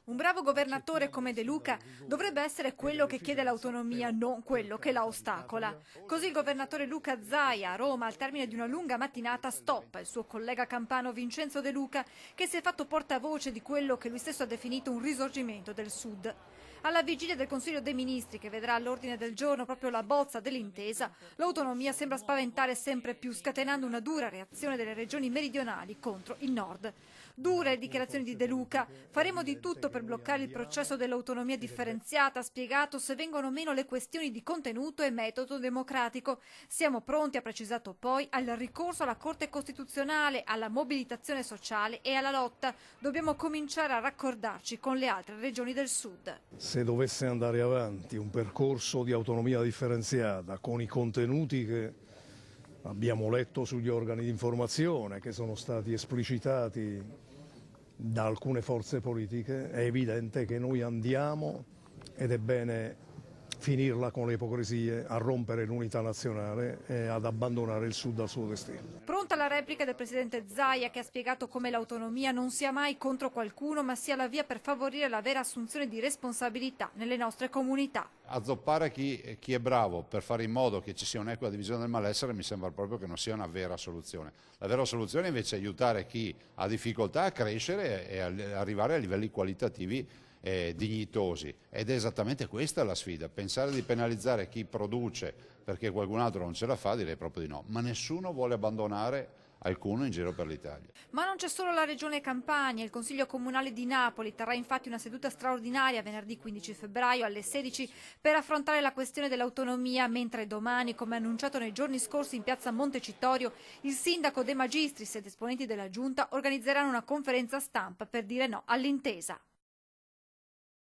Un bravo governatore come De Luca dovrebbe essere quello che chiede l'autonomia, non quello che la ostacola. Così il governatore Luca Zaia a Roma, al termine di una lunga mattinata, stoppa il suo collega campano Vincenzo De Luca, che si è fatto portavoce di quello che lui stesso ha definito un risorgimento del Sud. Alla vigilia del Consiglio dei Ministri, che vedrà all'ordine del giorno proprio la bozza dell'intesa, l'autonomia sembra spaventare sempre più, scatenando una dura reazione delle regioni meridionali contro il Nord. Dure le dichiarazioni di De Luca. Faremo di tutto per bloccare il processo dell'autonomia differenziata, ha spiegato, se vengono meno le questioni di contenuto e metodo democratico. Siamo pronti, ha precisato poi, al ricorso alla Corte Costituzionale, alla mobilitazione sociale e alla lotta. Dobbiamo cominciare a raccordarci con le altre regioni del Sud. Se dovesse andare avanti un percorso di autonomia differenziata con i contenuti che abbiamo letto sugli organi di informazione, che sono stati esplicitati da alcune forze politiche, è evidente che noi andiamo, ed è bene finirla con le ipocrisie, a rompere l'unità nazionale e ad abbandonare il Sud al suo destino. Pronta la replica del presidente Zaia, che ha spiegato come l'autonomia non sia mai contro qualcuno, ma sia la via per favorire la vera assunzione di responsabilità nelle nostre comunità. Azzoppare chi è bravo per fare in modo che ci sia un'equa divisione del malessere mi sembra proprio che non sia una vera soluzione. La vera soluzione invece è aiutare chi ha difficoltà a crescere e arrivare a livelli qualitativi dignitosi, ed è esattamente questa la sfida. Pensare di penalizzare chi produce perché qualcun altro non ce la fa, direi proprio di no, ma nessuno vuole abbandonare alcuno in giro per l'Italia. Ma non c'è solo la regione Campania. Il Consiglio Comunale di Napoli terrà infatti una seduta straordinaria venerdì 15 febbraio alle 16 per affrontare la questione dell'autonomia, mentre domani, come annunciato nei giorni scorsi in piazza Montecitorio, il sindaco De Magistris ed esponenti della giunta organizzeranno una conferenza stampa per dire no all'intesa.